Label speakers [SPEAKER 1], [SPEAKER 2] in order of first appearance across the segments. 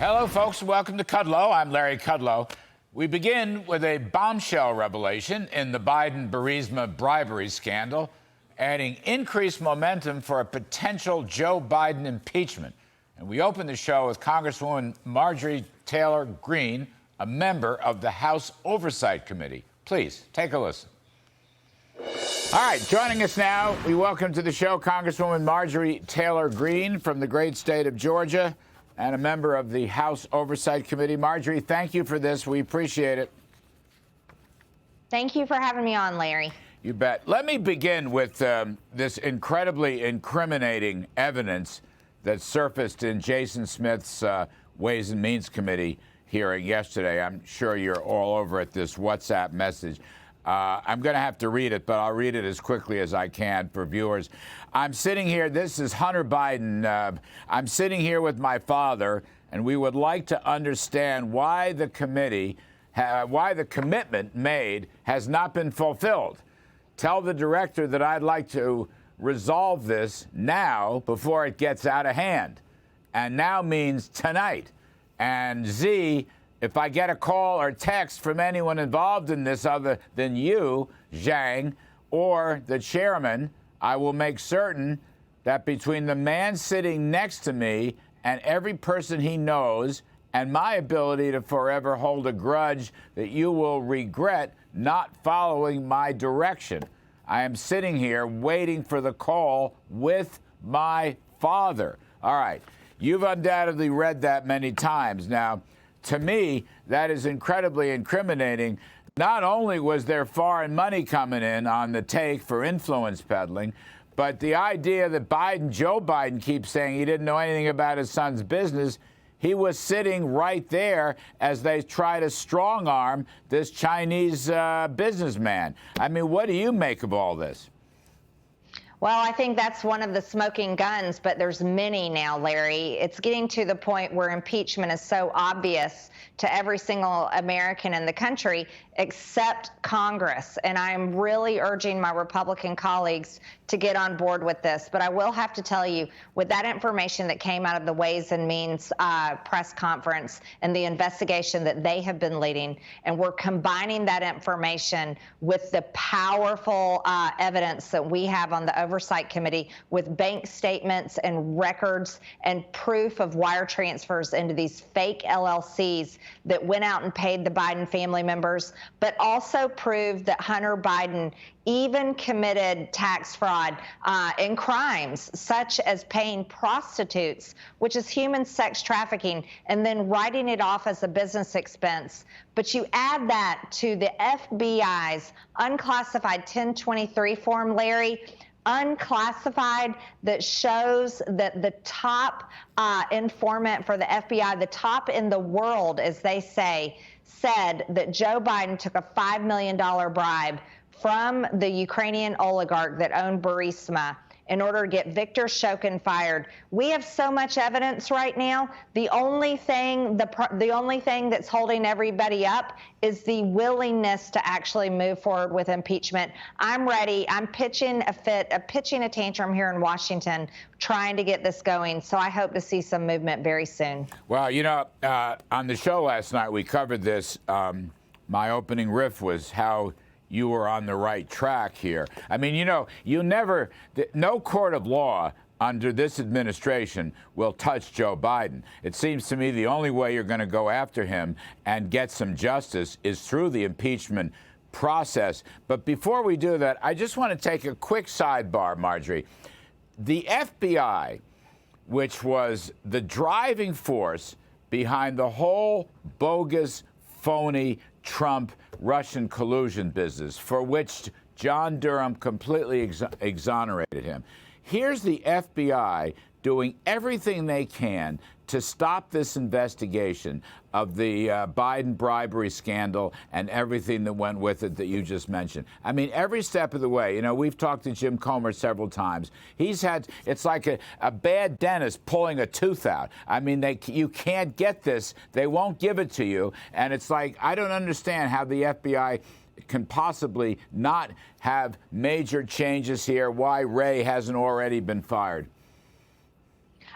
[SPEAKER 1] Hello, folks. Welcome to Kudlow. I'm Larry Kudlow. We begin with a bombshell revelation in the Biden-Burisma bribery scandal, adding increased momentum for a potential Joe Biden impeachment. And we open the show with Congresswoman Marjorie Taylor Greene, a member of the House Oversight Committee. Please take a listen. All right, joining us now, we welcome to the show Congresswoman Marjorie Taylor Greene from the great state of Georgia, and a member of the House Oversight Committee. Marjorie, thank you for this. We appreciate it.
[SPEAKER 2] Thank you for having me on, Larry.
[SPEAKER 1] You bet. Let me begin with this incredibly incriminating evidence that surfaced in Jason Smith's Ways and Means Committee hearing yesterday. I'm sure you're all over it, this WhatsApp message. I'm going to have to read it, but I'll read it as quickly as I can for viewers. I'm sitting here. This is Hunter Biden. I'm sitting here with my father, and we would like to understand why the committee, why the commitment made has not been fulfilled. Tell the director that I'd like to resolve this now before it gets out of hand. And now means tonight. And Z, if I get a call or text from anyone involved in this other than you, Zhang, or the chairman, I will make certain that between the man sitting next to me and every person he knows and my ability to forever hold a grudge that you will regret not following my direction. I am sitting here waiting for the call with my father. All right. You've undoubtedly read that many times. Now, to me, that is incredibly incriminating. Not only was there foreign money coming in on the take for influence peddling, but the idea that Joe Biden keeps saying he didn't know anything about his son's business, he was sitting right there as they try to strong-arm this Chinese businessman. I mean, what do you make of all this?
[SPEAKER 2] Well, I think that's one of the smoking guns, but there's many now, Larry. It's getting to the point where impeachment is so obvious to every single American in the country except Congress. And I'm really urging my Republican colleagues to get on board with this. But I will have to tell you, with that information that came out of the Ways and Means press conference and the investigation that they have been leading, and we're combining that information with the powerful evidence that we have on the Oversight Committee with bank statements and records and proof of wire transfers into these fake LLCs that went out and paid the Biden family members, but also proved that Hunter Biden even committed tax fraud and crimes such as paying prostitutes, which is human sex trafficking, and then writing it off as a business expense. But you add that to the FBI's unclassified 1023 form, Larry, unclassified, that shows that the top informant for the FBI, the top in the world, as they say, said that Joe Biden took a $5 million bribe from the Ukrainian oligarch that owned Burisma in order to get Viktor Shokin fired. We have so much evidence right now. The only thing that's holding everybody up is the willingness to actually move forward with impeachment. I'm ready. I'm pitching a tantrum here in Washington, trying to get this going. So I hope to see some movement very soon.
[SPEAKER 1] Well, you know, on the show last night, we covered this. My opening riff was how you were on the right track here. I mean, you know, no court of law under this administration will touch Joe Biden. It seems to me the only way you're going to go after him and get some justice is through the impeachment process. But before we do that, I just want to take a quick sidebar, Marjorie. The FBI, which was the driving force behind the whole bogus, phony Trump Russian collusion business, for which John Durham completely exonerated him. Here's the FBI doing everything they can to stop this investigation of the Biden bribery scandal and everything that went with it that you just mentioned. I mean, every step of the way. You know, we've talked to Jim Comer several times. It's like a bad dentist pulling a tooth out. I mean, you can't get this. They won't give it to you. And it's like, I don't understand how the FBI can possibly not have major changes here, why Wray hasn't already been fired.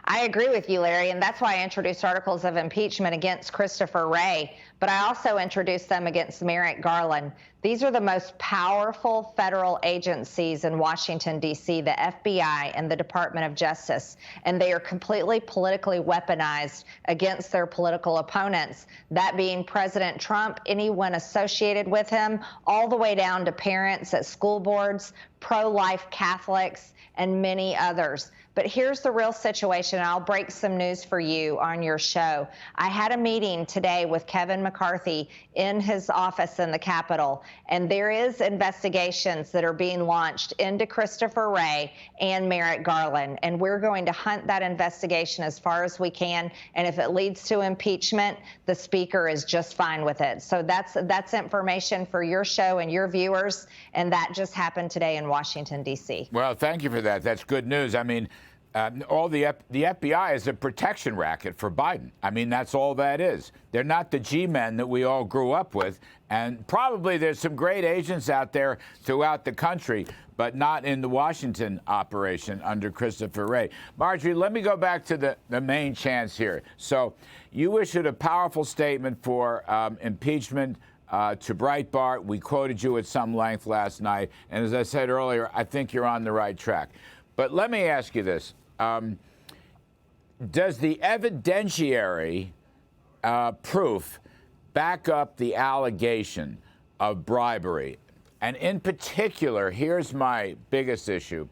[SPEAKER 2] I agree with you, Larry, and that's why I introduced articles of impeachment against Christopher Wray, but I also introduced them against Merrick Garland. These are the most powerful federal agencies in Washington, D.C., the FBI and the Department of Justice, and they are completely politically weaponized against their political opponents, that being President Trump, anyone associated with him, all the way down to parents at school boards, pro-life Catholics, and many others. But here's the real situation. I'll break some news for you on your show. I had a meeting today with Kevin McCarthy in his office in the Capitol, and there is investigations that are being launched into Christopher Wray and Merrick Garland, and we're going to hunt that investigation as far as we can, and if it leads to impeachment, the Speaker is just fine with it. So that's information for your show and your viewers, and that just happened today in Washington, D.C.
[SPEAKER 1] Well, thank you for that. That's good news. I mean, all the FBI is a protection racket for Biden. I mean, that's all that is. They're not the G-men that we all grew up with. And probably there's some great agents out there throughout the country, but not in the Washington operation under Christopher Wray. Marjorie, let me go back to the main chance here. So you issued a powerful statement for impeachment to Breitbart. We quoted you at some length last night. And as I said earlier, I think you're on the right track. But let me ask you this. Does the evidentiary proof back up the allegation of bribery? And in particular, here's my biggest issue.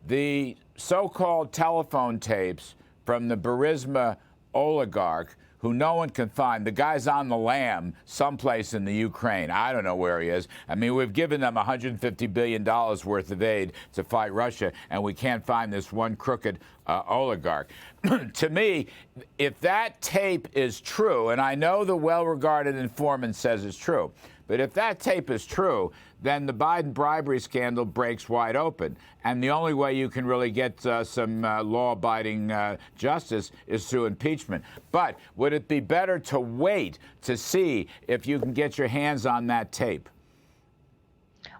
[SPEAKER 1] The so-called telephone tapes from the Burisma oligarch who no one can find. The guy's on the lam someplace in the Ukraine. I don't know where he is. I mean, we've given them $150 billion worth of aid to fight Russia, and we can't find this one crooked oligarch. To me, if that tape is true, and I know the well-regarded informant says it's true, but if that tape is true, then the Biden bribery scandal breaks wide open. And the only way you can really get some law-abiding justice is through impeachment. But would it be better to wait to see if you can get your hands on that tape?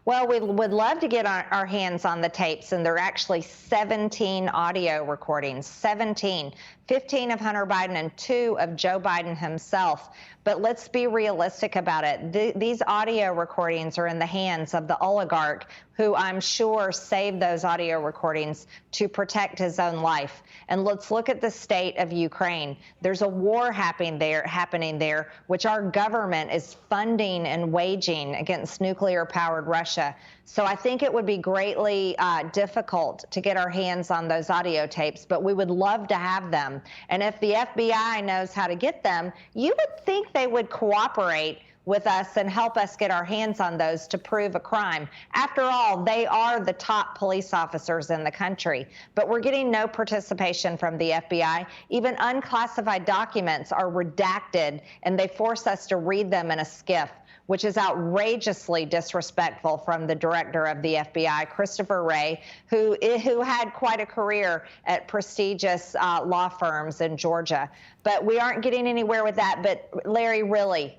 [SPEAKER 2] Well, we would love to get our hands on the tapes, and there are actually 17 audio recordings, 17, 15 of Hunter Biden and 2 of Joe Biden himself. But let's be realistic about it. These audio recordings are in the hands of the oligarch who I'm sure saved those audio recordings to protect his own life. And let's look at the state of Ukraine. There's a war happening there, which our government is funding and waging against nuclear-powered Russia. So I think it would be greatly difficult to get our hands on those audio tapes, but we would love to have them. And if the FBI knows how to get them, you would think they would cooperate with us and help us get our hands on those to prove a crime. After all, they are the top police officers in the country, but we're getting no participation from the FBI. Even unclassified documents are redacted, and they force us to read them in a skiff, which is outrageously disrespectful from the director of the FBI, Christopher Wray, who had quite a career at prestigious law firms in Georgia. But we aren't getting anywhere with that. But Larry, really,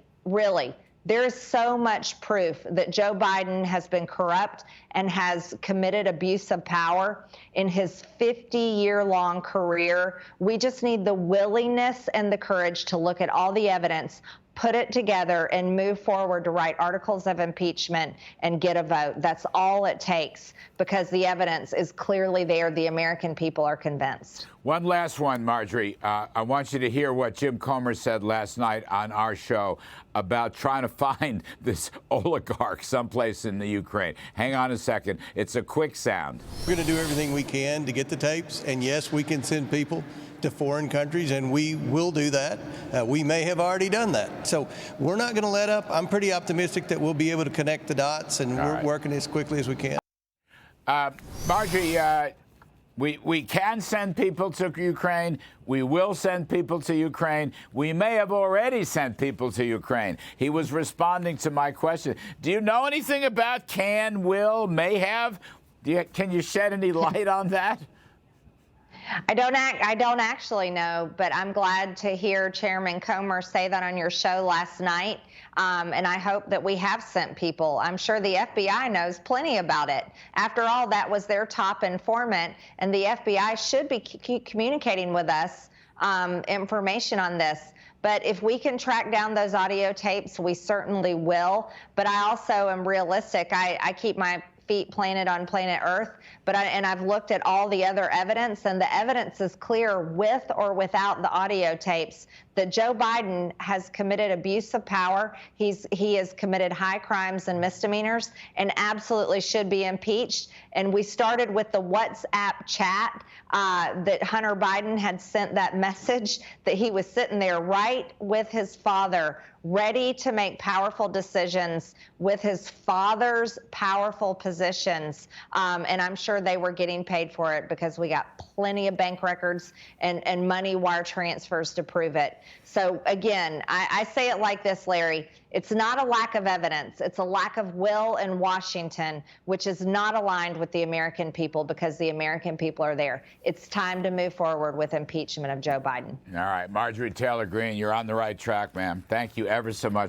[SPEAKER 2] there is so much proof that Joe Biden has been corrupt and has committed abuse of power in his 50-year-long career. We just need the willingness and the courage to look at all the evidence, put it together, and move forward to write articles of impeachment and get a vote. That's all it takes, because the evidence is clearly there. The American people are convinced.
[SPEAKER 1] One last one, Marjorie. I want you to hear what Jim Comer said last night on our show about trying to find this oligarch someplace in the Ukraine. Hang on a second. It's a quick sound.
[SPEAKER 3] We're going to do everything we can to get the tapes, and yes, we can send people to foreign countries, and we will do that. We may have already done that. So we're not going to let up. I'm pretty optimistic that we'll be able to connect the dots, and we're working as quickly as we can.
[SPEAKER 1] Marjorie, we can send people to Ukraine. We will send people to Ukraine. We may have already sent people to Ukraine. He was responding to my question. Do you know anything about can, will, may have? Can you shed any light on that?
[SPEAKER 2] I don't actually know, but I'm glad to hear Chairman Comer say that on your show last night. And I hope that we have sent people. I'm sure the FBI knows plenty about it. After all, that was their top informant, and the FBI should be communicating with us information on this. But if we can track down those audio tapes, we certainly will. But I also am realistic. I keep my feet planted on planet Earth, but I've looked at all the other evidence, and the evidence is clear with or without the audio tapes that Joe Biden has committed abuse of power. He has committed high crimes and misdemeanors and absolutely should be impeached. And we started with the WhatsApp chat that Hunter Biden had sent that message that he was sitting there right with his father, ready to make powerful decisions with his father's powerful positions. And I'm sure they were getting paid for it because we got plenty of bank records and money wire transfers to prove it. So again, I say it like this, Larry. It's not a lack of evidence. It's a lack of will in Washington, which is not aligned with the American people because the American people are there. It's time to move forward with impeachment of Joe Biden.
[SPEAKER 1] All right, Marjorie Taylor Greene, you're on the right track, ma'am. Thank you ever so much.